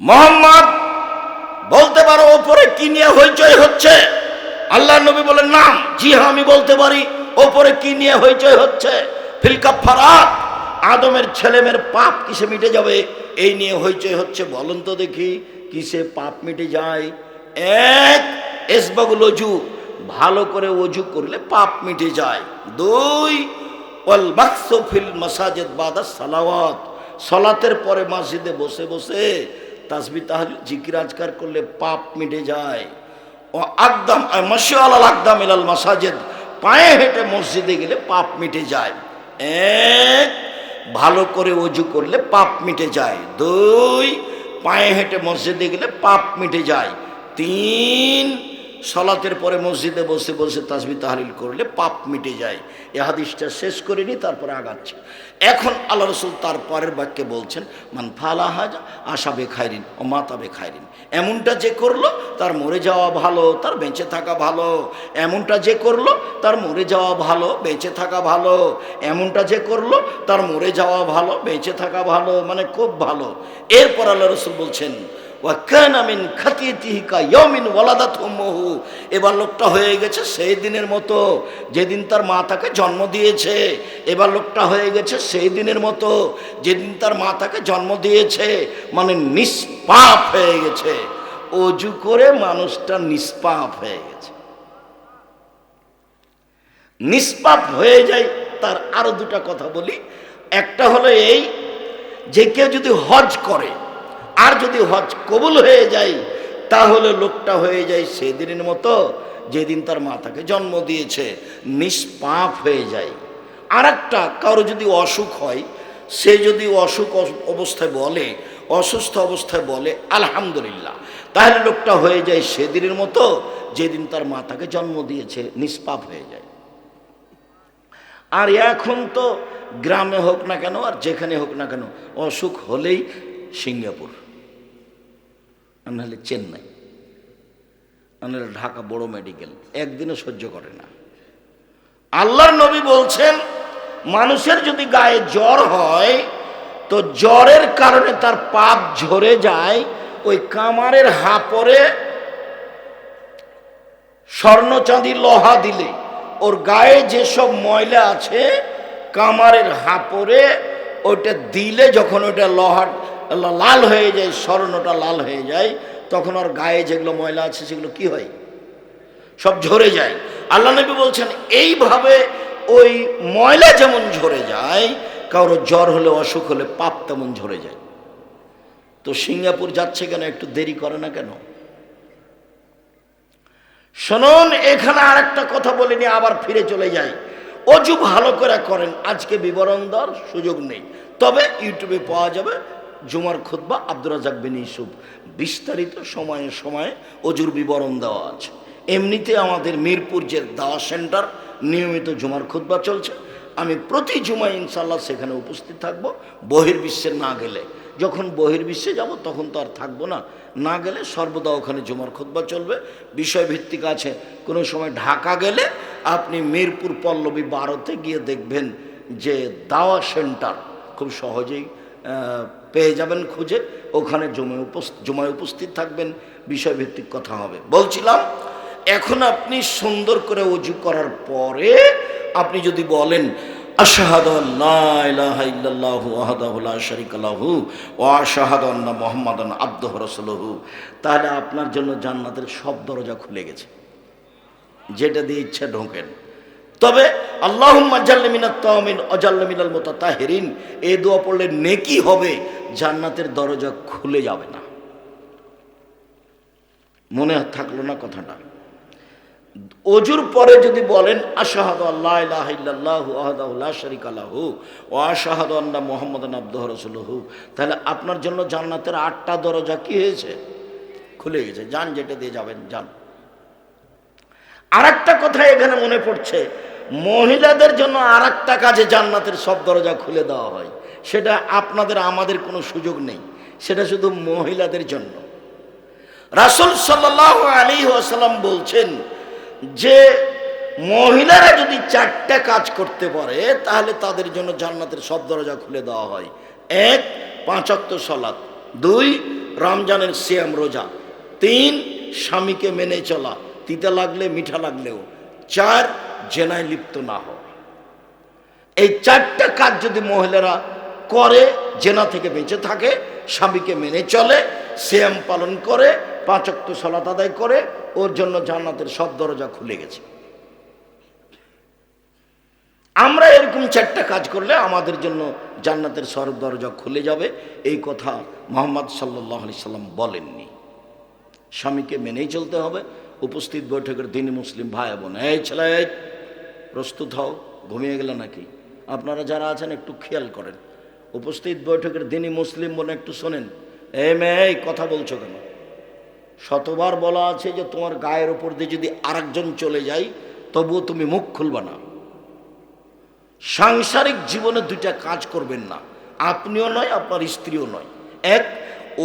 মোহাম্মদ বলতে পারো ওপরে কি নিয়ে হইচই হচ্ছে? আল্লাহ নবী বলেন নাম, জি হ্যাঁ আমি বলতে পারি। ওপরে কি নিয়ে হইচই হচ্ছে? ফিল কাফারাত, আদমের ছেলেমেয়ের পাপ কিসে মিটে যাবে এই নিয়ে হইচই হচ্ছে। বলুন তো দেখি কিসে পাপ মিটে যায়? এক, ইসবাগুল ওযু, ভালো করে ওযু করলে পাপ মিটে যায়। দুই, ওয়াল মাকসু ফিল মাসাজিদ বাদা সালাওয়াত, সালাতের পরে মসজিদে বসে বসে তাসবিহ তাহলিল জিকির আজকার করলে পাপ মিটে যায়। ও আকদাম মাশি আলাল আকদাম ইলাল মাসাজিদ, পায়ে হেঁটে মসজিদে গেলে পাপ মিটে যায়। এক, ভালো করে ওযু করলে পাপ মিটে যায়। দুই, পায়ে হেঁটে মসজিদে গেলে পাপ মিটে যায়। তিন, সালাতের পরে মসজিদে বসে বসে তাসবিহ তাহলিল করলে পাপ মিটে যায়। এই হাদিসটা শেষ করিনি, তারপরে আগাচ্ছি। এখন আল্লাহ রাসূল তার পরের বাক্যে বলছেন মান ফালা হাজা আশা বে খায়রিন ও মাতা বে খায়রিন, এমনটা যে করলো তার মরে যাওয়া ভালো, তার বেঁচে থাকা ভালো। এমনটা যে করলো তার মরে যাওয়া ভালো, বেঁচে থাকা ভালো। এমনটা যে করলো তার মরে যাওয়া ভালো, বেঁচে থাকা ভালো, মানে খুব ভালো। এরপর আল্লাহ রাসূল বলছেন ওয়াকানা মিন খাতিয়াতিহি কায়াউমিন ওয়ালাদাত উম্মুহু, এবার লোকটা হয়ে গেছে সেই দিনের মতো যেদিন তার মা তাকে জন্ম দিয়েছে। এবার লোকটা হয়ে গেছে সেই দিনের মতো যেদিন তার মা তাকে জন্ম দিয়েছে, মানে নিষ্পাপ হয়ে গেছে। ওযু করে মানুষটা নিষ্পাপ হয়ে গেছে। নিষ্পাপ হয়ে যায় তার আরো দুটা কথা বলি। একটা হলো এই যে কেউ যদি হজ করে আর যদি হজ কবুল হয়ে যায় তাহলে লোকটা হয়ে যায় সেদিনের মতো যেদিন তার মা তাকে জন্ম দিয়েছে, নিষ্পাপ হয়ে যায়। আর একটা, কারো যদি অসুখ হয়, সে যদি অসুখ অবস্থায় বলে, অসুস্থ অবস্থায় বলে আলহামদুলিল্লাহ, তাহলে লোকটা হয়ে যায় সেদিনের মতো যেদিন তার মা তাকে জন্ম দিয়েছে, নিষ্পাপ হয়ে যায়। আর এখন তো গ্রামে হোক না কেন আর যেখানে হোক না কেন অসুখ হলেই সিঙ্গাপুর, নাহলে চেন্নাই, নাহলে ঢাকা বড় মেডিকেল, একদিনও সহ্য করে না। আল্লাহর নবী বলছেন মানুষের যদি গায়ে জ্বর হয় তো জ্বরের কারণে তার পাপ ঝরে যায়, ওই কামারের হাপরে স্বর্ণ চাঁদি লোহা দিলে ওর গায়ে যেসব ময়লা আছে কামারের হাপরে ওইটা দিলে যখন ওইটা লোহা লাল হয়ে যায়, স্বর্ণটা লাল হয়ে যায়, তখন ওর গায়ে যেগুলো ময়লা আছে সেগুলো কি হয়? সব ঝরে যায়। আল্লাহ নবী বলছেন এইভাবে ওই ময়লা যেমন ঝরে যায়, কারো জ্বর হলে অসুখ হলে পাপ তেমন ঝরে যায়। তো সিঙ্গাপুর যাচ্ছে কেন? একটু দেরি করে না কেন? শুনুন, এখানে আর একটা কথা বলিনি, আবার ফিরে চলে যাই। অজু ভালো করে করেন, আজকে বিবরণ দেওয়ার সুযোগ নেই, তবে ইউটিউবে পাওয়া যাবে জুমার খুতবা আব্দুর রাজ্জাক বিন ইউসুফ, বিস্তারিত সময়ে সময়ে অজুর বিবরণ দেওয়া আছে। এমনিতে আমাদের মিরপুর যে দাওয়া সেন্টার নিয়মিত জুমার খুতবা চলছে, আমি প্রতি জুমায় ইনশাল্লাহ সেখানে উপস্থিত থাকব। বহির্বিশ্বে না গেলে, যখন বহির্বিশ্বে যাব তখন তো আর থাকবো না, না গেলে সর্বদা ওখানে জুমার খুতবা চলবে, বিষয়ভিত্তিক আছে। কোনো সময় ঢাকা গেলে আপনি মিরপুর পল্লবী 12-তে গিয়ে দেখবেন যে দাওয়া সেন্টার খুব সহজেই পেয়ে যাবেন খুঁজে, ওখানে জুমায় উপস্থিত থাকবেন, বিষয়ভিত্তিক কথা হবে। বলছিলাম এখন আপনি সুন্দর করে ওযু করার পরে আপনি যদি বলেন আশহাদু আল্লা ইলাহা ইল্লাল্লাহু ওয়াহদাহু লা শারীকা লাহু ওয়া আশহাদু আন্না মুহাম্মাদান আবদুহু রাসূলুহু, তাহলে আপনার জন্য জান্নাতের সব দরজা খুলে গেছে, যেটা দিয়ে ইচ্ছা ঢোকেন। তবে আল্লাহুম্মা জাল্লি মিনাত তাওমিন ওয়াজাল্লি মিনাল মুতাতাহিরিন, এই দোয়া পড়লে নেকি হবে, জান্নাতের দরজা খুলে যাবে না। মনে থাকলো না কথাটা? অজুর পরে যদি বলেন আশহাদু আল্লা ইলাহা ইল্লাল্লাহু ওয়াহদাহু লা শারীকা লাহু ওয়া আশহাদু আন্না মুহাম্মাদান আবদুহু রাসূলুহু, তাহলে আপনার জন্য জান্নাতের 8টা দরজা কি হয়েছে? খুলে গেছে। যান, যেটা দিয়ে যাবেন যান। আর একটা কথা এখানে মনে পড়ছে, মহিলাদের জন্য আর একটা কাজে জান্নাতের সব দরজা খুলে দেওয়া হয়, সেটা আপনাদের আমাদের কোনো সুযোগ নেই, সেটা শুধু মহিলাদের জন্য। রাসূল সাল্লাল্লাহু আলাইহি ওয়াসাল্লাম বলছেন যে মহিলারা যদি 4টা কাজ করতে পারে তাহলে তাদের জন্য জান্নাতের সব দরজা খুলে দেওয়া হয়। 1, 5 ওয়াক্ত সালাত। 2, রমজানের সিয়াম রোজা। 3 স্বামীকে মেনে চলা, তিতা লাগলে মিঠা লাগলেও। 4 জেনায় লিপ্ত না হওয়া। এই 4টা কাজ যদি মহিলারা করে, জেনা থেকে বেঁচে থাকে, স্বামীকে মেনে চলে, সিয়াম পালন করে, 5 ওয়াক্ত সালাত আদায় করে, ওর জন্য জান্নাতের সব দরজা খুলে গেছে। আমরা এরকম 4টা কাজ করলে আমাদের জন্য জান্নাতের সব দরজা খুলে যাবে, এই কথা মুহাম্মদ সাল্লাল্লাহু আলাইহি সাল্লাম বলেননি। স্বামীকে মেনেই চলতে হবে। উপস্থিত বৈঠকের দিনী মুসলিম ভাই বোন, এই ছেলে প্রস্তুত হও, ঘুমিয়ে গেলে নাকি? আপনারা যারা আছেন একটু খেয়াল করেন। উপস্থিত বৈঠকের দিনী মুসলিম বোন একটু শোনেন। এই মেয়ে কথা বলছো কেন? শতবার বলা আছে যে তোমার গায়ের উপর দিয়ে যদি আরেকজন চলে যায় তবুও তুমি মুখ খুলবা না। সাংসারিক জীবনে 2টা কাজ করবেন না, আপনিও নয় আপনার স্ত্রীও নয়। 1,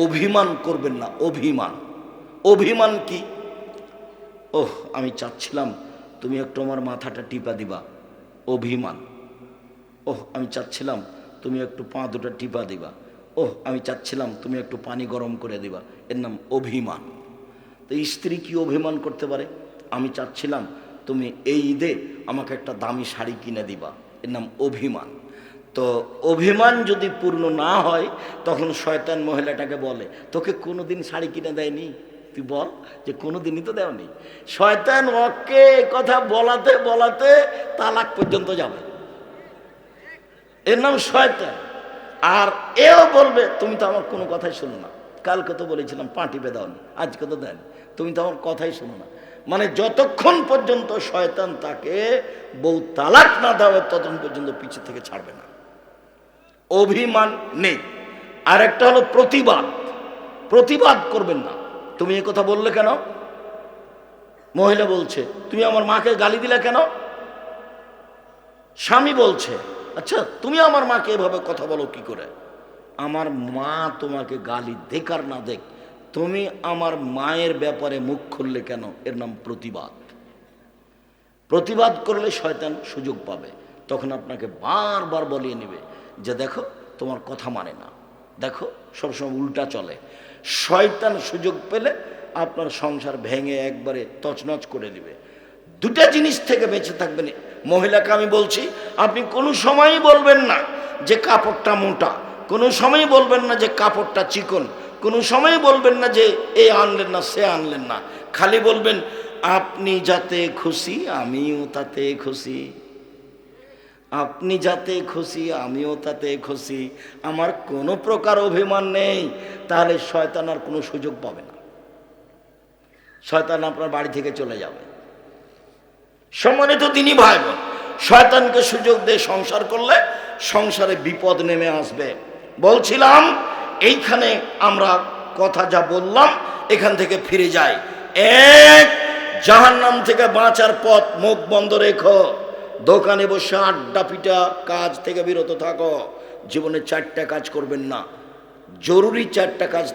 অভিমান করবেন না। অভিমান, অভিমান কি? ওহ আমি চাচ্ছিলাম তুমি একটু আমার মাথাটা টিপা দিবা, অভিমান। ওহ আমি চাচ্ছিলাম তুমি একটু পা দুটা টিপা দিবা, ওহ আমি চাচ্ছিলাম তুমি একটু পানি গরম করে দিবা, এর নাম অভিমান। তো স্ত্রী কি অভিমান করতে পারে? আমি চাচ্ছিলাম তুমি এই ঈদে আমাকে একটা দামি শাড়ি কিনে দিবা, এর নাম অভিমান। তো অভিমান যদি পূর্ণ না হয় তখন শয়তান মহিলাটাকে বলে, তোকে কোনোদিন শাড়ি কিনে দেয়নি? তুই বল যে কোনোদিনই তো দেওনি। শয়তান ওকে কথা বলাতে বলাতে তালাক পর্যন্ত যাবে, এর নাম শয়তান। আর এও বলবে তুমি তো আমার কোনো কথাই শোনো না, কালকে তো বলেছিলাম পা টিপে দাওনি, আজকে তো দেন, তুমি তো আমার কথাই শোনো না। মানে যতক্ষণ পর্যন্ত শয়তান তাকে বউ তালাক না দেওয়া ততক্ষণ পর্যন্ত পিছে থেকে ছাড়বে না। অভিমান নেই। আর একটা হলো প্রতিবাদ। প্রতিবাদ করবেন না। তুমি এ কথা বললে কেন? মহিলা বলছে তুমি আমার মাকে গালি দিলে কেন? স্বামী বলছে আচ্ছা তুমি আমার মাকে এভাবে কথা বলো কি করে? আমার মা তোমাকে গালি দেখ আর না দেখ, তুমি আমার মায়ের ব্যাপারে মুখ খুললে কেন? এর নাম প্রতিবাদ। প্রতিবাদ করলে শয়তান সুযোগ পাবে, তখন আপনাকে বারবার বলিয়ে নেবে যে দেখো তোমার কথা মানে না, দেখো সবসময় উল্টা চলে। শয়তান সুযোগ পেলে আপনার সংসার ভেঙে একবারে তছনছ করে দিবে। 2টা জিনিস থেকে বেঁচে থাকবেন। মহিলাকে আমি বলছি আপনি কোনো সময়ই বলবেন না যে কাপড়টা মোটা, কোনো সময়ই বলবেন না যে কাপড়টা চিকন, কোনো সময়ই বলবেন না যে এ আনলেন না সে আনলেন না। খালি বলবেন আপনি যাতে খুশি আমিও তাতে খুশি, আপনি যাতে খুশি আমিও তাতে খুশি, আমার কোনো প্রকার অভিমান নেই। তাহলে শয়তান আর কোনো সুযোগ পাবে না, শয়তান আপনার বাড়ি থেকে চলে যাবে। সম্মানিত দিনী ভাই বোন, শয়তানকে সুযোগ দিয়ে সংসার করলে সংসারে বিপদ নেমে আসবে। বলছিলাম এইখানে আমরা কথা যা বললাম এখান থেকে ফিরে যাই। 1, জাহান্নাম থেকে বাঁচার পথ মুখ বন্ধ রেখো, দোকানে বসে আড্ডা পিটা কাজ থেকে বিরত থাকো। জীবনে 4টা কাজ করবেন না, জরুরি 4টা কাজ,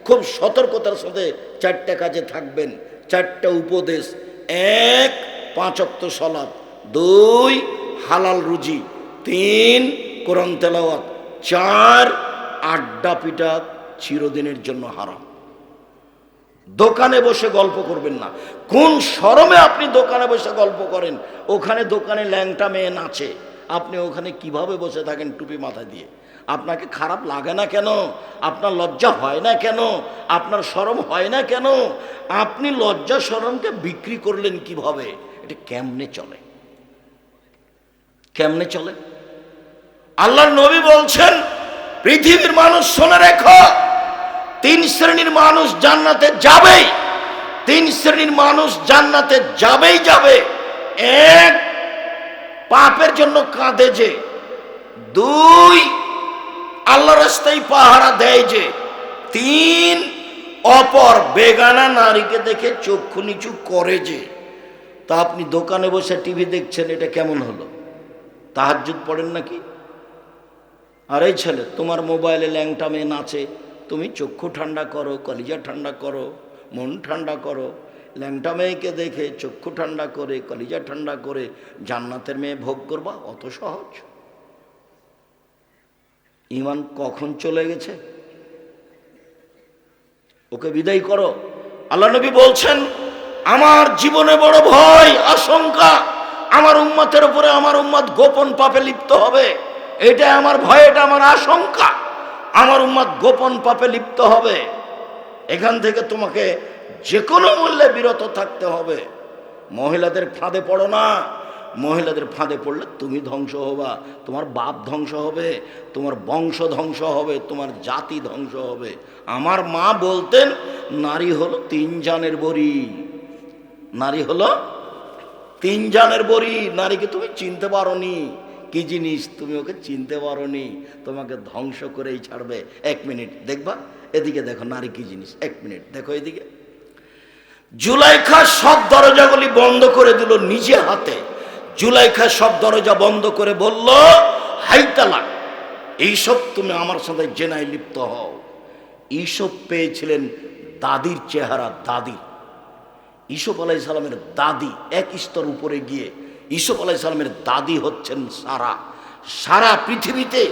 খুব সতর্কতার সাথে 4টা কাজে থাকবেন। 4টা উপদেশ। 1, 5 ওয়াক্ত সালাত, 2, হালাল রুজি, 3, কোরআন তেলাওয়াত, 4, আড্ডা পিটা চিরদিনের জন্য হারাম। দোকানে বসে গল্প করবেন না। কোন শরমে আপনি দোকানে বসে গল্প করেন? ওখানে দোকানে ল্যাংটা মেয়ে নাচে, আপনি ওখানে কিভাবে বসে থাকেন টুপি মাথা দিয়ে? আপনাকে খারাপ লাগে না কেন? আপনার লজ্জা হয় না কেন? আপনার শরম হয় না কেন? আপনি লজ্জা শরমকে বিক্রি করলেন কিভাবে? এটা কেমনে চলে? কেমনে চলে? আল্লাহর নবী বলছেন পৃথিবীর মানুষ শুনে রেখো, 3 শ্রেণীর মানুষ জান্নাতে যাবেই, 3 শ্রেণীর মানুষ জান্নাতে যাবেই যাবে। 1, পাপের জন্য কাঁদে যে, 2, আল্লাহর রাস্তায় পাহারা দেয় যে, 3, অপর বেগানা নারীকে দেখে চক্ষু নিচু করে যে। তা আপনি দোকানে বসে টিভি দেখছেন, এটা কেমন হলো? তাহাজ্জুদ পড়েন নাকি? আর এই ছেলে তোমার মোবাইলে ল্যাংটা মেয়ে নাচে, তুমি চক্ষু ঠান্ডা করো, কলিজা ঠান্ডা করো, মন ঠান্ডা করো। ল্যাংটা মেয়েকে দেখে চক্ষু ঠান্ডা করে কলিজা ঠান্ডা করে জান্নাতের মেয়ে ভোগ করবা? অত সহজ? ঈমান কখন চলে গেছে? ওকে বিদায় করো। আল্লাহ নবী বলছেন, আমার জীবনে বড় ভয় আশঙ্কা, আমার উম্মতের উপরে আমার উম্মত গোপন পাপে লিপ্ত হবে। এটা আমার ভয়, এটা আমার আশঙ্কা, আমার উম্মত গোপন পাপে লিপ্ত হবে। এখান থেকে তোমাকে যে কোনো মূল্যে বিরত থাকতে হবে। মহিলাদের ফাঁদে পড়ো না। মহিলাদের ফাঁদে পড়লে তুমি ধ্বংস হবা, তোমার বাপ ধ্বংস হবে, তোমার বংশ ধ্বংস হবে, তোমার জাতি ধ্বংস হবে। আমার মা বলতেন, নারী হলো 3 জানের বড়ি। নারী হলো 3 জানের বড়ি। নারীকে তুমি চিনতে পারোনি কি জিনিস, তুমি ওকে চিনতে পারোনি, তোমাকে ধ্বংস করেই ছাড়বে। 1 মিনিট দেখবা, এদিকে দেখো নারী কি জিনিস। 1 মিনিট দেখো এদিকে। জুলাইখা সব দরজাগুলি বন্ধ করে দিল নিজে হাতে। জুলাইখা সব দরজা বন্ধ করে বলল, হাইতালা, এইসব তুমি আমার সাথে জেনায় লিপ্ত হও। এইসব পেয়েছিলেন দাদির চেহারা, দাদি ইসুফ আলাইহিস সালামের দাদি। এক স্তর উপরে গিয়ে ইসুফ আলাইহিস সালামের দাদি হচ্ছেন সারা। সারা পৃথিবীতে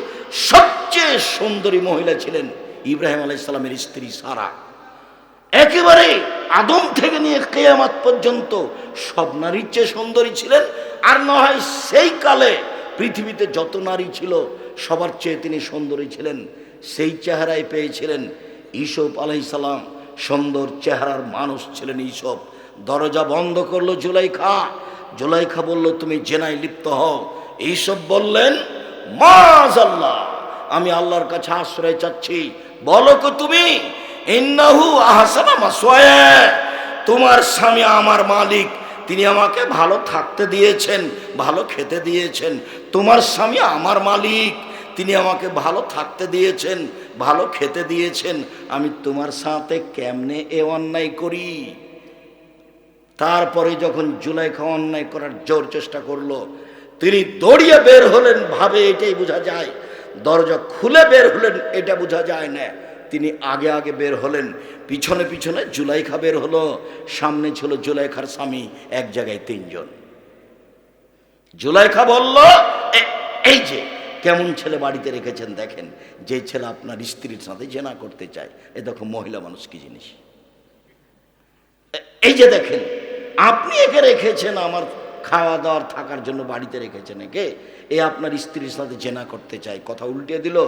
সবচেয়ে সুন্দরী মহিলা ছিলেন ইব্রাহিম আলাইহিস সালামের স্ত্রী সারা। একেবারে আদম থেকে নিয়ে কিয়ামত পর্যন্ত সব নারীর চেয়ে সুন্দরী ছিলেন। আর না হয় সেই কালে পৃথিবীতে যত নারী ছিল সবার চেয়ে তিনি সুন্দরী ছিলেন। সেই চেহারায় পেয়েছিলেন ইসুফ আলাইহিস সালাম। সুন্দর চেহারার মানুষ ছিলেন ইসুফ। দরজা বন্ধ করলো জুলাইখা। জুলাইখা বলল, তুমি জেনায় লিপ্ত হও। ইসুফ বললেন, মাযাল্লাহ, আমি আল্লাহর কাছে আশ্রয় চাচ্ছি। বলো কি তুমি? ইন্নাহু আহসানা মাসওয়ায়া, তোমার স্বামী আমার মালিক, তিনি আমাকে ভালো থাকতে দিয়েছেন, ভালো খেতে দিয়েছেন। তোমার স্বামী আমার মালিক, তিনি আমাকে ভালো থাকতে দিয়েছেন, ভালো খেতে দিয়েছেন। আমি তোমার সাথে কেমনে এ অন্যায় করি? তারপরে যখন জুলাইখা অন্যায় করার জোর চেষ্টা করলো, তিনি দৌড়িয়ে বের হলেন। ভাবে এটাই বোঝা যায়, দরজা খুলে বের হলেন এটা বোঝা যায় না। তিনি আগে আগে বের হলেন, পিছনে পিছনে জুলাইখা বের হলো। সামনে ছিল জুলাইখার স্বামী, এক জায়গায় 3 জন। জুলাইখা বলল, এই যে কেমন ছেলে বাড়িতে রেখেছেন দেখেন, যে ছেলে আপনার স্ত্রীর সাথে জেনা করতে চায়। এ দেখো মহিলা মানুষ কি জিনিস। এই যে দেখেন, আপনি একে রেখেছেন আমার খাওয়া দাওয়ার থাকার জন্য, বাড়িতে রেখেছেন একে, এ আপনার স্ত্রীর সাথে জেনা করতে চায়। কথা উল্টে দিল।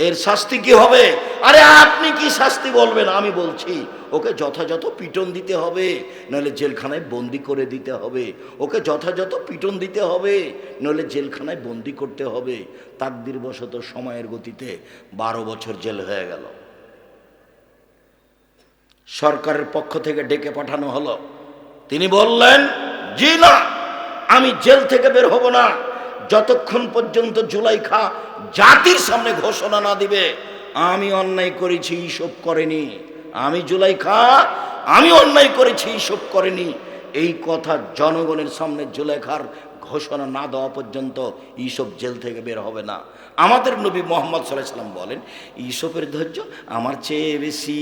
এর শাস্তি কি হবে? আরে আপনি কি শাস্তি বলবেন? আমি বলছি, ওকে যথাযথ পিটন দিতে হবে, নইলে জেলখানায় বন্দি করে দিতে হবে। ওকে যথাযথ পিটন দিতে হবে, নইলে জেলখানায় বন্দি করতে হবে। তাকদীরবশত সময়ের গতিতে 12 বছর জেল হয়ে গেল। সরকারের পক্ষ থেকে ডেকে পাঠানো হলো। তিনি বললেন, জি না, আমি জেল থেকে বের হব না যতক্ষণ পর্যন্ত জুলাইখা জাতির সামনে ঘোষণা না দিবে আমি অন্যায় করেছি, ইসব করেনি। আমি জুলাইখা, আমি অন্যায় করেছি, ইসব করেনি। এই কথা জনগণের সামনে জুলাইখার ঘোষণা না দেওয়া পর্যন্ত ইসব জেল থেকে বের হবে না। আমাদের নবী মুহাম্মদ সাল্লাল্লাহু আলাইহি ওয়াসাল্লাম বলেন, ইসবের ধৈর্য আমার চেয়ে বেশি,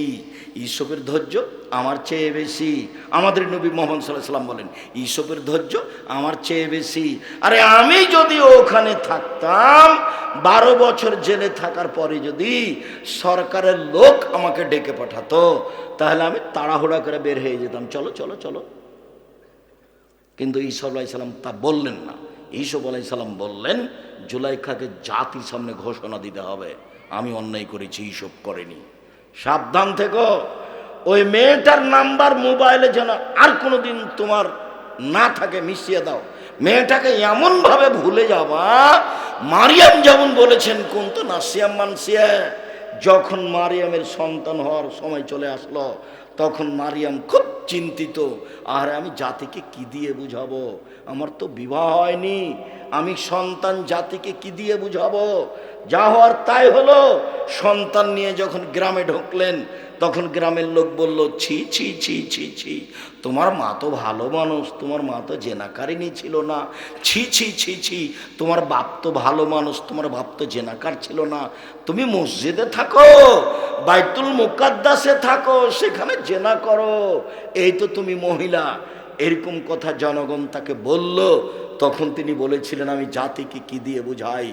ইসবের ধৈর্য আমার চেয়ে বেশি। আমাদের নবী মুহাম্মদ সাল্লাল্লাহু আলাইহি ওয়াসাল্লাম বলেন, ইসবের ধৈর্য আমার চেয়ে বেশি। আরে আমি যদি ওখানে থাকতাম, 12 বছর জেলে থাকার পরে যদি সরকারের লোক আমাকে ডেকে পাঠাতো, তাহলে আমি তাড়াহুড়া করে বের হয়ে যেতাম, চলো চলো চলো। কিন্তু ঈসা আলাইহিস সালাম তা বললেন না। ঈসা আলাইহিস সালাম বললেন, জুলাইখাকে জাতির সামনে ঘোষণা দিতে হবে আমি অন্যায় করেছি, এইসব করেনি। সাবধান থেকো, ওই মেয়েটার নাম্বার মোবাইলে যেন আর কোনোদিন তোমার না থাকে, মিশিয়ে দাও। মেয়েটাকে এমনভাবে ভুলে যাবা, মারিয়াম যেমন বলেছেন, কুনতু নাসিয়াম মানসিয়া, যখন মারিয়ামের সন্তান হওয়ার সময় চলে আসলো, তখন মারিয়াম খুব চিন্তিত। আর আমি জাতিকে কি দিয়ে বুঝাবো? আমার তো বিবাহ হয়নি, আমি সন্তান জাতিকে কি দিয়ে বুঝাবো? যা হওয়ার তাই হলো। সন্তান নিয়ে যখন গ্রামে ঢুকলেন, তখন গ্রামের লোক বলল, ছি ছি ছি ছি ছি, তোমার মা তো ভালো মানুষ, তোমার মা তো জেনাকারিনী ছিল না। ছি ছি ছি ছি, তোমার বাপ তো ভালো মানুষ, তোমার বাপ তো জেনাকার ছিল না। তুমি মসজিদে থাকো, বাইতুল মুকাদ্দাসে থাকো, সেখানে জেনা করো, এই তো তুমি মহিলা। এরকম কথা জনগণ তাকে বলল। তখন তিনি বলেছিলেন, আমি জাতিকে কি দিয়ে বুঝাই,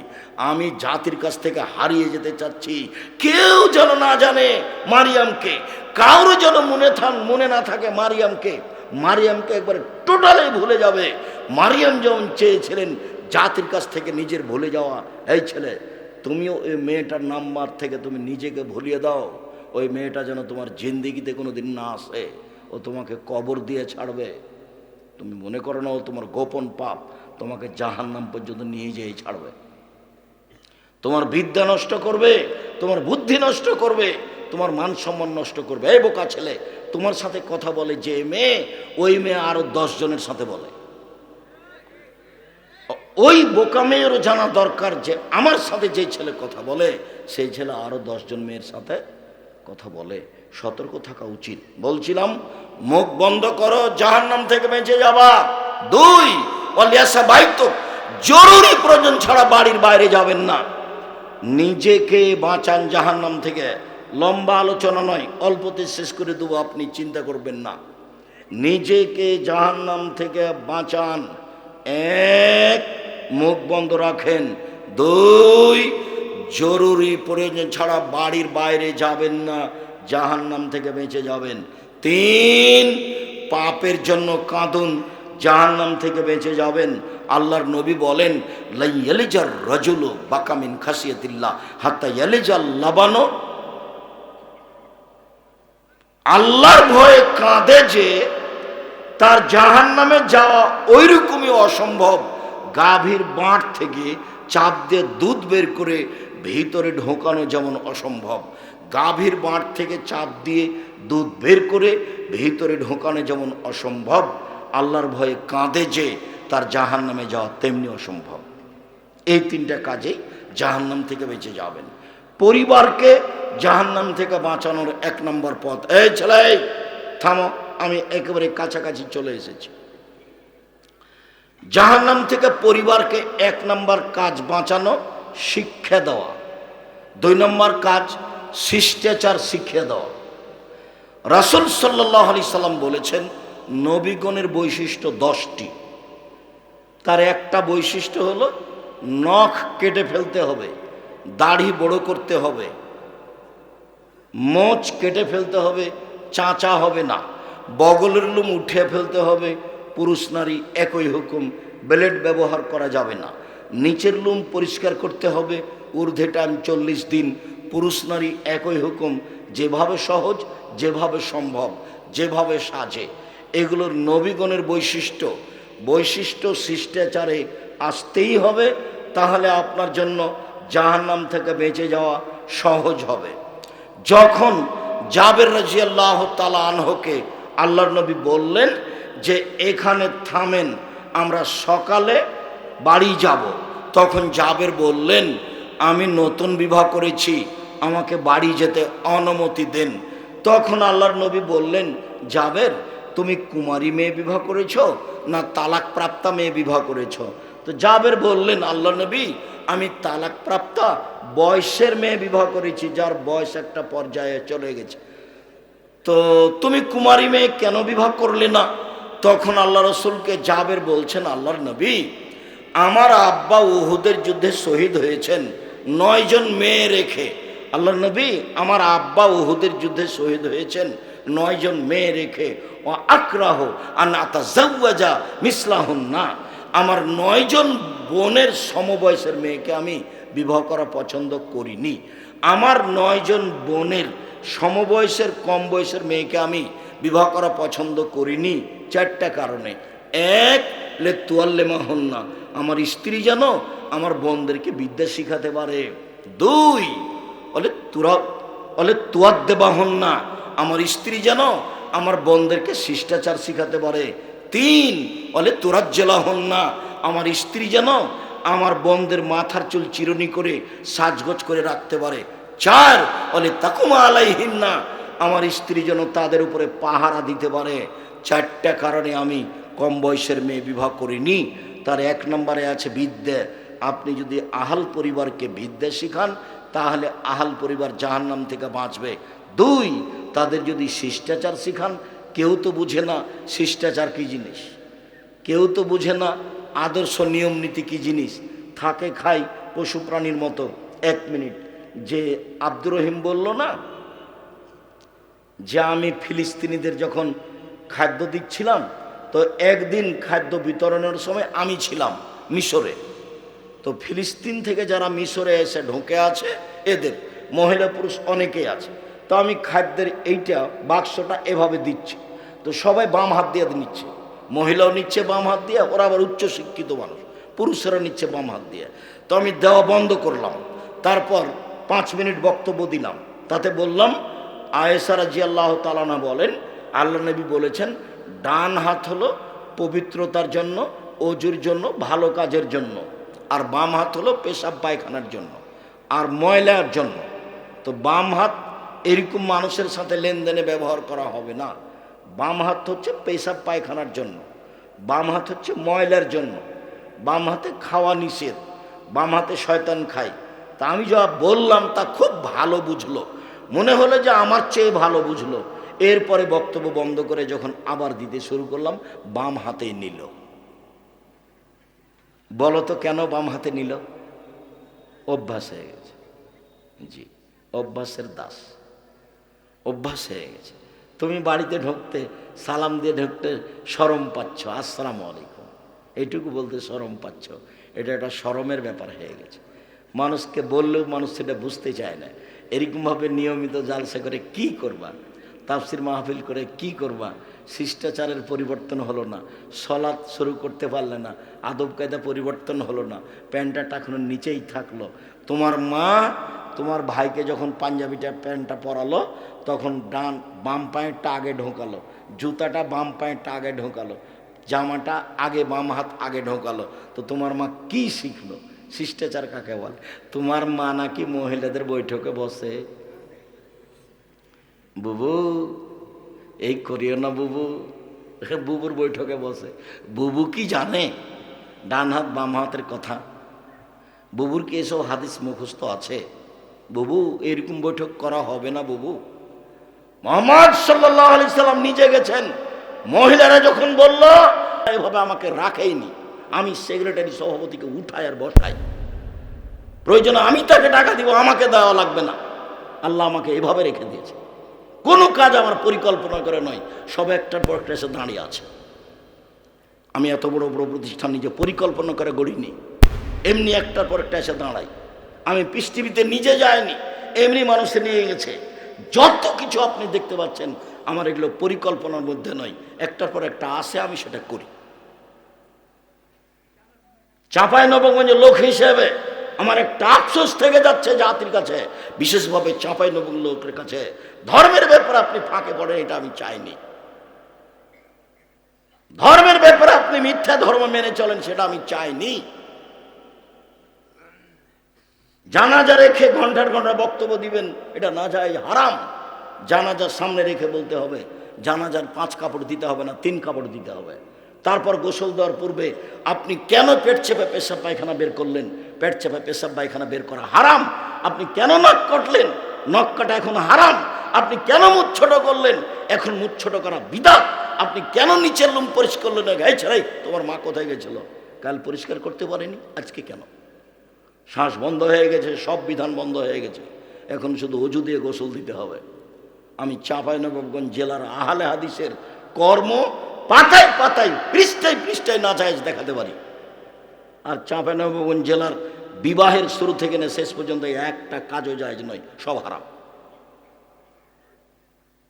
আমি জাতির কাছ থেকে হারিয়ে যেতে চাচ্ছি। কেউ যেন না জানে মারিয়ামকে, কারো যেন মনে না থাকে মারিয়ামকে। মারিয়ামকে একবার টোটালি ভুলে যাবে। মারিয়াম যেমন চেয়েছিলেন জাতির কাছ থেকে নিজের ভুলে যাওয়া, এই ছেলে তুমিও ওই মেয়েটার নাম্বার থেকে তুমি নিজেকে ভুলিয়ে দাও। ওই মেয়েটা যেন তোমার জিন্দিগিতে কোনো দিন না আসে, ও তোমাকে কবর দিয়ে ছাড়বে। তুমি মনে করো না ও তোমার গোপন পাপ, তোমাকে জাহান্নাম পর্যন্ত নিয়ে যেয়ে ছাড়বে। তোমার বিদ্যা নষ্ট করবে, তোমার বুদ্ধি নষ্ট করবে, তোমার মান সম্মান নষ্ট করবে। এই বোকা ছেলে, তোমার সাথে কথা বলে যে মেয়ে, ওই মেয়ে আরো 10 জনের সাথে বলে। ওই বোকা মেয়েরও জানা দরকার যে আমার সাথে যে ছেলে কথা বলে, সেই ছেলে আরো 10 জন মেয়ের সাথে কথা বলে। সতর্ক থাকা উচিত। বলছিলাম, মুখ বন্ধ করো, জাহান্নাম থেকে বেঁচে যাবা। 2, ওয়ালিয়াসা বাইতুক, জরুরি প্রয়োজন ছাড়া বাড়ির বাইরে যাবেন না। নিজেকে বাঁচান জাহান্নাম থেকে। লম্বা আলোচনা নয়, অল্পতে শেষ করে দেবো, আপনি চিন্তা করবেন না। নিজেকে জাহান্নাম থেকে বাঁচান। 1, মুখ বন্ধ রাখেন। 2, জরুরি প্রয়োজন ছাড়া বাড়ির বাইরে যাবেন না, জাহান্নাম থেকে বেঁচে যাবেন। 3, পাপের জন্য কাঁদুন, জাহান্নাম থেকে বেঁচে যাবেন। আল্লাহর নবী বলেন, লা ইয়ালিজার রাজুলু বাকা মিন খাসিয়াতিল্লাহ হাত্তা ইয়ালিজাল লাবানো। আল্লাহর ভয়ে কাঁদে যে তার জাহান্নামে যাওয়া ওইরকমই অসম্ভব। গাভীর বাঁট থেকে চাপ দিয়ে দুধ বের করে ভিতরে ঢোকানো যেমন অসম্ভব, গাভীর বাঁট থেকে চাপ দিয়ে দুধ বের করে ভিতরে ঢোকানো যেমন অসম্ভব, আল্লাহর ভয়ে কাঁদে যে তার জাহান্নামে যাওয়া তেমনি অসম্ভব। এই 3টা কাজেই জাহান্নাম থেকে বেঁচে যাবেন। পরিবারকে জাহান্নাম থেকে বাঁচানোর 1 নম্বর পথ, এই ছেলে থামো, আমি একেবারে কাছাকাছি চলে এসেছি। জাহান্নাম থেকে পরিবারকে 1 নম্বর কাজ বাঁচানো, শিক্ষা দেওয়া। 2 নম্বর কাজ শিষ্টাচার শিখিয়ে দেওয়া। রাসূল সাল্লাল্লাহু আলাইহি সাল্লাম বলেছেন, নবীগণের বৈশিষ্ট্য 10টি। তার একটা বৈশিষ্ট্য হলো নখ কেটে ফেলতে হবে, দাড়ি বড় করতে হবে, মোচ কেটে ফেলতে হবে, চাঁচা হবে না, বগলের লোম উঠে ফেলতে হবে। পুরুষ নারী একই হুকুম, ব্লেড ব্যবহার করা যাবে না। নিচের লোম পরিষ্কার করতে হবে, ঊর্ধ্বে টাইম 40 দিন। পুরুষ নারী একই হুকুম, যেভাবে সহজ, যেভাবে সম্ভব, যেভাবে সাজে। এগুলোর নবীগণের বৈশিষ্ট্য শিষ্টাচারে আসতেই হবে, তাহলে আপনার জন্য জাহান্নাম থেকে বেঁচে যাওয়া সহজ হবে। যখন জাবের রাদিয়াল্লাহু তাআলা আনহুকে আল্লাহর নবী বললেন যে এখানে থামেন, আমরা সকালে বাড়ি যাব, তখন জাবের বললেন, আমি নতুন বিবাহ করেছি, আমাকে বাড়ি যেতে অনুমতি দেন। তখন আল্লাহর নবী বললেন, জাবের তুমি কুমারী মেয়ে বিবাহ করেছ না তালাক প্রাপ্তা মেয়ে বিবাহ করেছ? তো জাবের বললেন, আল্লাহ নবী আমি তালাক প্রাপ্তা বয়সের মেয়ে বিবাহ করেছি, যার বয়স একটা পর্যায়ে চলে গেছে। তো তুমি কুমারী মেয়ে কেন বিবাহ করলে না? তখন আল্লাহ রসুলকে জাবের বলছেন, আল্লাহর নবী আমার আব্বা উহুদের যুদ্ধে শহীদ হয়েছেন 9 জন মেয়ে রেখে। আল্লাহর নবী আমার আব্বা উহুদের যুদ্ধে শহীদ হয়েছেন 9 জন মেয়ে রেখে। ও আক্রাহ আন আতাজাওয়াজা মিসলাহুন্না, আমার 9 জন বোনের সমবয়সের মেয়েকে আমি বিবাহ করা পছন্দ করিনি। আমার 9 জন বোনের সমবয়সের কম বয়সের মেয়েকে আমি বিবাহ করা পছন্দ করিনি 4টা কারণে। 1, লে তুয়াল্লেমাহুন্না, আমার স্ত্রী যেন আমার বোনদেরকে বিদ্যা শিখাতে পারে। 2, বলে তুয়াদ্দেবাহুন্না, আমার স্ত্রী যেন আমার বোনদেরকে শিষ্টাচার শিখাতে পারে। 3, বলে তুরাজ্জালাহুন্না, আমার স্ত্রী যেন আমার বোনদের মাথার চুল চিরুনি করে সাজগোজ করে রাখতে পারে। 4, বলে তাকুমা আলাইহিন্না, আমার স্ত্রী যেন তাদের উপরে পাহারা দিতে পারে। 4টা কারণে আমি কম বয়সের মেয়ে বিবাহ করিনি। তার 1 নম্বরে আছে বিদ্যা। আপনি যদি আহাল পরিবারকে বিদ্যা শিখান, তাহলে আহাল পরিবার জাহান্নাম থেকে বাঁচবে। 2, তাদের যদি শিষ্টাচার শিখান, কেউ তো বুঝে না শিষ্টাচার কি জিনিস, কেউ তো বুঝে না আদর্শ নিয়ম নীতি কি জিনিস, থাকে খাই পশু প্রাণীর মতো। 1 মিনিট, যে আব্দুর রহিম বলল না যে আমি ফিলিস্তিনিদের যখন খাদ্য দিচ্ছিলাম, তো একদিন খাদ্য বিতরণের সময় আমি ছিলাম মিশরে। তো ফিলিস্তিন থেকে যারা মিশরে এসে ঢুকে আছে, এদের মহিলা পুরুষ অনেকেই আছে। তো আমি খাদ্যের এইটা বাক্সটা এভাবে দিচ্ছি, তো সবাই বাম হাত দিয়ে নিচ্ছে, মহিলাও নিচ্ছে বাম হাত দিয়ে, ওরা আবার উচ্চ শিক্ষিত মানুষ, পুরুষেরা নিচ্ছে বাম হাত দিয়ে। তো আমি দেওয়া বন্ধ করলাম, তারপর 5 মিনিট বক্তব্য দিলাম, তাতে বললাম আয়েশা রাদিয়াল্লাহু তাআলা আনহা বলেন আল্লাহ নবী বলেছেন ডান হাত হলো পবিত্রতার জন্য, ওযুর জন্য, ভালো কাজের জন্য, আর বাম হাত হলো পেশাব পায়খানার জন্য আর ময়লার জন্য। তো বাম হাত এরকম মানুষের সাথে লেনদেনে ব্যবহার করা হবে না। বাম হাত হচ্ছে পেশাব পায়খানার জন্য, বাম হাত হচ্ছে ময়লার জন্য, বাম হাতে খাওয়া নিষেধ, বাম হাতে শয়তান খায়। তা আমি যা বললাম তা খুব ভালো বুঝলো, মনে হলো যে আমার চেয়ে ভালো বুঝলো। এরপরে বক্তব্য বন্ধ করে যখন আবার দিতে শুরু করলাম, বাম হাতে নিল। বলো তো কেন বাম হাতে নিল? অভ্যাস হয়ে গেছে। জি, অভ্যাসের দাস, অভ্যাস হয়ে গেছে। তুমি বাড়িতে ঢুকতে সালাম দিয়ে ঢুকতে শরম পাচ্ছ, আসসালামু আলাইকুম এইটুকু বলতে শরম পাচ্ছ, এটা একটা শরমের ব্যাপার হয়ে গেছে। মানুষকে বললেও মানুষ সেটা বুঝতে চায় না। এরকমভাবে নিয়মিত জালসা করে কি করবা, তাফসির মাহফিল করে কি করবা? শিষ্টাচারের পরিবর্তন হলো না, সলাৎ শুরু করতে পারলে না, আদব কায়দা পরিবর্তন হলো না, প্যান্টটা এখনো নিচেই থাকলো। তোমার মা তোমার ভাইকে যখন পাঞ্জাবিটা প্যান্টটা পরালো, তখন বাম পায়েরটা আগে ঢোকালো, জুতাটা বাম পায়েরটা আগে ঢোকালো, জামাটা আগে বাম হাত আগে ঢোকালো। তো তোমার মা কি শিখলো? শিষ্টাচার কাকে বলে? তোমার মা নাকি মহিলাদের বৈঠকে বসে, বুবু এই করিও না বুবু, বুবুর বৈঠকে বসে। বুবু কি জানে ডান হাত বাম হাতের কথা? বুবুর কি এসব হাদিস মুখস্থ আছে? বুবু এরকম বৈঠক করা হবে না বুবু। মুহাম্মদ সাল্লাল্লাহু আলাইহি সাল্লাম নিজে গেছেন, মহিলারা যখন বলল এভাবে আমাকে রাখেইনি, আমি সেক্রেটারি সভাপতিকে উঠাই আর বসাই, প্রয়োজনে আমি তাকে টাকা দিব, আমাকে দেওয়া লাগবে না। আল্লাহ আমাকে এভাবে রেখে দিয়েছে, কোনো কাজ আমার পরিকল্পনা করে নয়, সব একটার পর একটা এসে দাঁড়িয়ে আছে। আমি এত বড় বড় প্রতিষ্ঠান নিজে পরিকল্পনা করে গড়িনি, এমনি একটার পর একটা এসে দাঁড়াই। আমি পৃথিবীতে নিজে যাইনি, এমনি মানুষে নিয়ে গেছে। যত কিছু আপনি দেখতে পাচ্ছেন আমার এগুলো পরিকল্পনার মধ্যে নয়, একটার পর একটা আসে, আমি সেটা করি। চাঁপাইনবাবগঞ্জের লোক হিসেবে আমার একটা আফসোস থেকে যাচ্ছে জাতির কাছে, বিশেষভাবে চাঁপাইনবাবগঞ্জ লোকের কাছে। ধর্মের ব্যাপারে আপনি ফাঁকে পড়েন, এটা আমি চাইনি। ধর্মের ব্যাপারে আপনি মিথ্যা ধর্ম মেনে চলেন, সেটা আমি চাইনি। জানাজা রেখে ঘন্টার ঘন্টা বক্তব্য দিবেন, এটা না যায়, হারাম। জানাজার সামনে রেখে বলতে হবে, জানাজার 5 কাপড় দিতে হবে না, 3 কাপড় দিতে হবে। তারপর গোসল দেওয়ার পূর্বে আপনি কেন পেট চেপে পেশাব পায়খানা বের করলেন? পেট চেপে পেশাব পায়খানা বের করা হারাম। আপনি কেন নখ কাটলেন? নখ কাটা এখন হারাম। আপনি কেন মুখ ছোট করলেন? এখন মুখ ছোট করা বিদআত। আপনি কেন নিচের লুম পরিষ্কার করলেন? গায়ে ছাড়াই তোমার মা কোথায় গেছিল? কাল পরিষ্কার করতে পারেনি, আজকে কেন? শ্বাস বন্ধ হয়ে গেছে, সব বিধান বন্ধ হয়ে গেছে, এখন শুধু অজু দিয়ে গোসল দিতে হবে। আমি চাঁপাইনবাবগঞ্জ জেলার আহলে হাদিসের কর্ম পাতায় পাতায়, পৃষ্ঠায় পৃষ্ঠায় নাজায়েজ দেখাতে পারি। আর চাঁপাইনবাবগঞ্জ জেলার বিবাহের শুরু থেকে না শেষ পর্যন্ত একটা কাজও জায়েজ নয়, সব হারাম।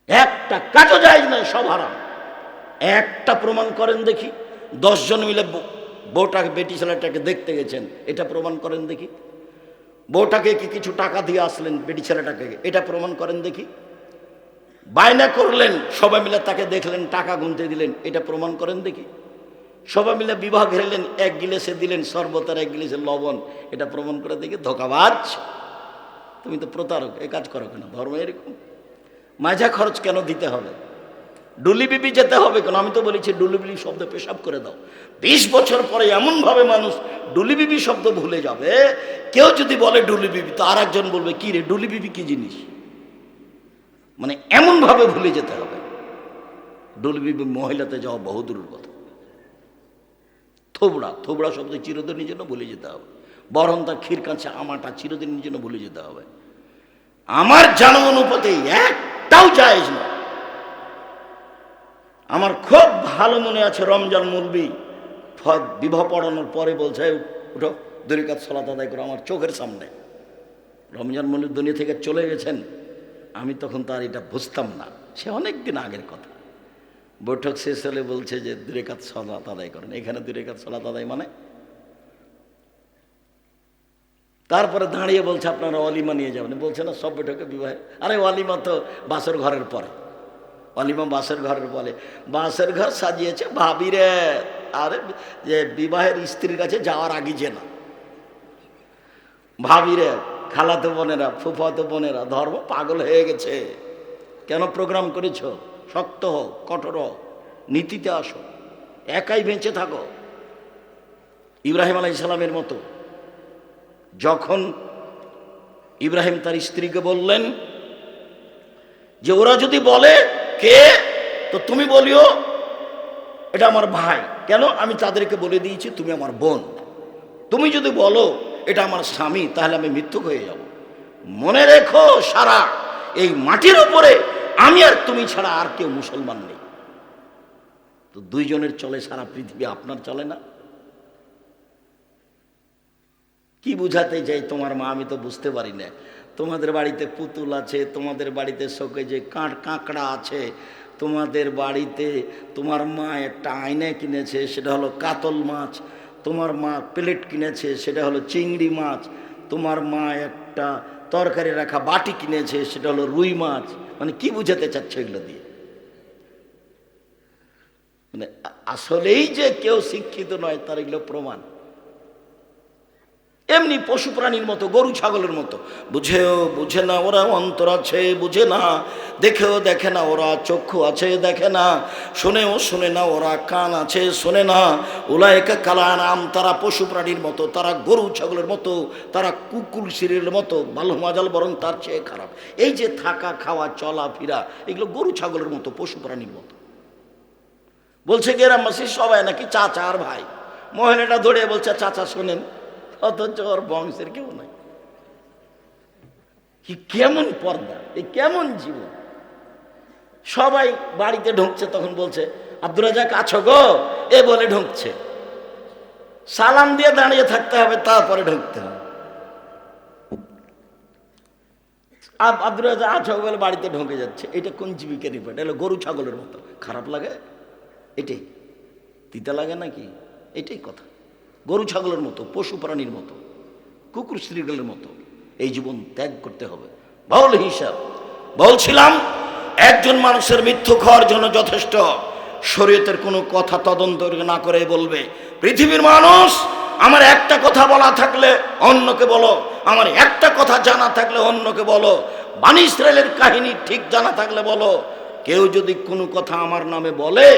একটা কাজও জায়েজ নয়, সব হারাম। একটা প্রমাণ করেন দেখি। 10 জন মিলে বউটাকে, বেটি ছেলেটাকে দেখতে গেছেন, এটা প্রমাণ করেন দেখি। বউটাকে কি কিছু টাকা দিয়ে আসলেন বেটি ছেলেটাকে, এটা প্রমাণ করেন দেখি। বায়না করলেন, সবাই মিলে তাকে দেখলেন, টাকা গুনতে দিলেন, এটা প্রমাণ করেন দেখি। সবাই মিলে বিবাহ ঘেরলেন, 1 গিলাসে দিলেন শরবত আর 1 গিলাসে লবণ, এটা প্রমাণ করে দেখি। ধোঁকাবাজ, তুমি তো প্রতারক, এ কাজ করো কেন? ধর্ম এরকম। মাঝা খরচ কেন দিতে হবে? ডুলি বিবি যেতে হবে কেন? আমি তো বলেছি ডুলি বিবি শব্দ পেশাব করে দাও। 20 বছর পরে এমনভাবে মানুষ ডুলি বিবি শব্দ ভুলে যাবে, কেউ যদি বলে ডুলি বিবি, তো আর একজন বলবে কি রে ডুলি বিবি কি জিনিস, মানে এমনভাবে ভুলে যেতে হবে। ডুলবি মহিলাতে যাওয়া বহুদূরের কথা। থোবড়া, থোবড়া শব্দ চিরদিনের জন্য ভুলে যেতে হবে। বরহন্তা, ক্ষীর কাঁচা, আমাটা চিরদিনের জন্য ভুলে যেতে হবে। আমার জানা অনুপাতে একটাও জায়েজ না। আমার খুব ভালো মনে আছে, রমজান মুলবি বিবাহ পড়ানোর পরে বলছে, উঠো 2 রাকাত সালাত আদায় করো। আমার চোখের সামনে রমজান মুলবি দুনিয়া থেকে চলে গেছেন। আমি তখন তার এটা বুঝতাম না, সে অনেক দিন আগের কথা। বৈঠক শেষ হলে বলছে যে 2 রাকাত সালাত আদায় করেন। এখানে 2 রাকাত সালাত আদায় মানে? তারপরে দাঁড়িয়ে বলছে আপনারা ওয়ালিমা নিয়ে যাবেন। বলছে না সব বৈঠকে বিবাহে। আরে ওয়ালিমা তো বাসর ঘরের পরে, ওয়ালিমা বাসের ঘরের বলে। বাসের ঘর সাজিয়েছে ভাবিরে, আরে যে বিবাহের স্ত্রীর কাছে যাওয়ার আগে যে না, ভাবিরে, খালাতো বোনেরা, ফুফাতো বোনেরা, ধর্ম পাগল হয়ে গেছে। কেন প্রোগ্রাম করেছ? শক্ত হোক, কঠোর হোক, নীতিতে আসো, একাই বেঁচে থাকো। ইব্রাহিম আলাইহিস সালামের মতো যখন ইব্রাহিম তার স্ত্রীকে বললেন যে ওরা যদি বলে কে, তো তুমি বলিও এটা আমার ভাই। কেন? আমি তাদেরকে বলে দিয়েছি তুমি আমার বোন। তুমি যদি বলো এটা আমার স্বামী, তাহলে আমি মিথ্যুক হয়ে যাব। মনে রেখো, সারা এই মাটির উপরে আমি আর তুমি ছাড়া আর কেউ মুসলমান নেই। তো 2 জনের চলে সারা পৃথিবী, আপনার চলে না? কি বুঝাতে চাই তোমার মা? আমি তো বুঝতে পারি না। তোমাদের বাড়িতে পুতুল আছে, তোমাদের বাড়িতে শোকেজে কাঁকড়া আছে, তোমাদের বাড়িতে তোমার মা একটা আয়না কিনেছে, সেটা হলো কাতল মাছ। তোমার মা প্লেট কিনেছে, সেটা হলো চিংড়ি মাছ। তোমার মা একটা তরকারি রাখা বাটি কিনেছে, সেটা হলো রুই মাছ। মানে কি বুঝাতে চাচ্ছে এগুলো দিয়ে? মানে আসলেই যে কেউ শিক্ষিত নয় তার এগুলো প্রমাণ। এমনি পশু প্রাণীর মতো, গরু ছাগলের মতো, বুঝেও বুঝে না ওরা, অন্তর আছে বুঝে না, দেখেও দেখে না ওরা, চক্ষু আছে দেখে না, শোনেও শোনে না ওরা, কান আছে শোনে না। উলাইকা কালানাম, তারা পশু প্রাণীর মতো, তারা গরু ছাগলের মতো, তারা কুকুর শিরের মতো, ভালো মাজাল বরং তার চেয়ে খারাপ। এই যে থাকা, খাওয়া, চলা ফিরা, এগুলো গরু ছাগলের মতো, পশু প্রাণীর মতো। বলছে গ্রামবাসী সবাই নাকি চাচা আর ভাই। মহিলাটা ধরে বলছে চাচা শোনেন, অথচ ওর বংশের কেউ নাই। কি কেমন পর্দা, এই কেমন জীবন! সবাই বাড়িতে ঢুকছে, তখন বলছে আব্দুর রাজ্জাক আছো গো, এ বলে ঢুকছে। সালাম দিয়ে দাঁড়িয়ে থাকতে হবে, তারপরে ঢুকতে হবে। আব্দুর রাজ্জাক আছো বলে বাড়িতে ঢুকে যাচ্ছে। এটা কোন জীবিকা রিপোর্ট? এলো গরু ছাগলের মতো। খারাপ লাগে? এটাই তিতা লাগে নাকি? এটাই কথা। গরু ছাগলের মতো, পশু প্রাণীর মতো, কুকুর শ্রীগলের মতো এই জীবন ত্যাগ করতে হবে। বাউল হিসাব বলছিলাম, একজন মানুষের মৃত্যু খাওয়ার জন্য যথেষ্ট শরীয়তের কোনো কথা তদন্ত না করে বলবে পৃথিবীর মানুষ আমার একটা কথা বলা থাকলে অন্যকে বলো, আমার একটা কথা জানা থাকলে অন্যকে বলো, বানী ইসরায়েলের কাহিনী ঠিক জানা থাকলে বলো। কেউ যদি কোনো কথা আমার নামে বলে,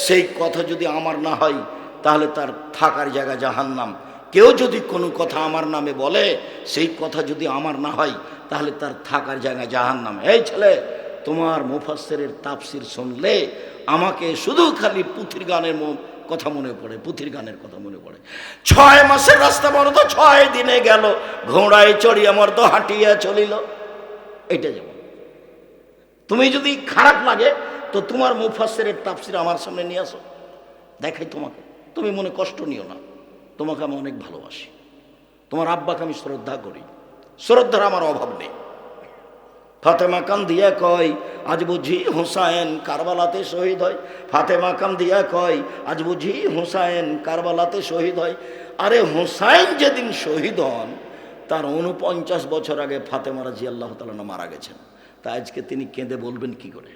সেই কথা যদি আমার না হয় তাহলে তার থাকার জায়গা জাহান্নাম। কেউ যদি কোনো কথা আমার নামে বলে, সেই কথা যদি আমার না হয় তাহলে তার থাকার জায়গা জাহান্নাম। এই ছেলে, তোমার মুফাসসিরের তাফসির শুনলে আমাকে শুধু খালি পুথির গানের কথা মনে পড়ে, পুথির গানের কথা মনে পড়ে। 6 মাসের রাস্তা বড় তো 6 দিনে গেল, ঘোড়ায় চড়ি আমার তো হাঁটিয়া চলিল। এটা যেমন তুমি যদি খারাপ লাগে তো তোমার মুফাসসিরের তাফসির আমার সামনে নিয়ে আসো, দেখাই তোমাকে। তুমি মনে কষ্ট নিও না, তোমাকে আমি অনেক ভালোবাসি, তোমার আব্বাকে আমি শ্রদ্ধা করি, শ্রদ্ধার আমার অভাব নেই। ফাতেমা কান্দিয়া কয় আজ বুঝি হুসাইন কারবালাতে শহীদ হয়। ফাতেমা কান্দিয়া কয় আজ বুঝি হুসাইন কারবালাতে শহীদ হয়। আরে হুসাইন যেদিন শহীদ হন তার 49 বছর আগে ফাতেমা রাদিয়াল্লাহু তাআলা মারা গেছেন। তা আজকে তিনি কেঁদে বলবেন কি করে?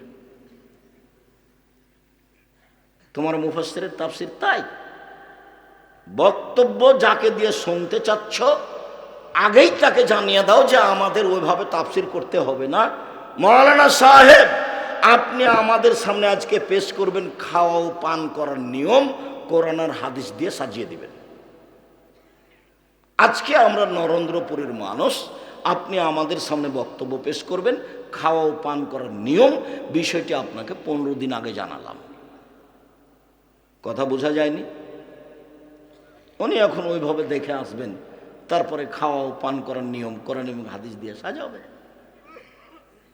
তোমার মুফাসসিরের তাফসির তাই। বক্তব্য যাকে দিয়ে শুনতে চাচ্ছ আগেই তাকে জানিয়ে দাও যে আমাদের ওইভাবে তাফসির করতে হবে না। মাওলানা সাহেব, আপনি আমাদের সামনে আজকে পেশ করবেন খাওয়া ও পান করার নিয়ম, কোরআন আর হাদিস দিয়ে সাজিয়ে দিবেন। আজকে আমরা নরেন্দ্রপুরের মানুষ, আপনি আমাদের সামনে বক্তব্য পেশ করবেন খাওয়া ও পান করার নিয়ম, বিষয়টি আপনাকে 15 দিন আগে জানালাম। কথা বোঝা যায়নি? উনি এখন ওইভাবে দেখে আসবেন, তারপরে খাওয়া ও পান করার নিয়ম কোরআন এবং হাদিস দিয়ে সাজাবে।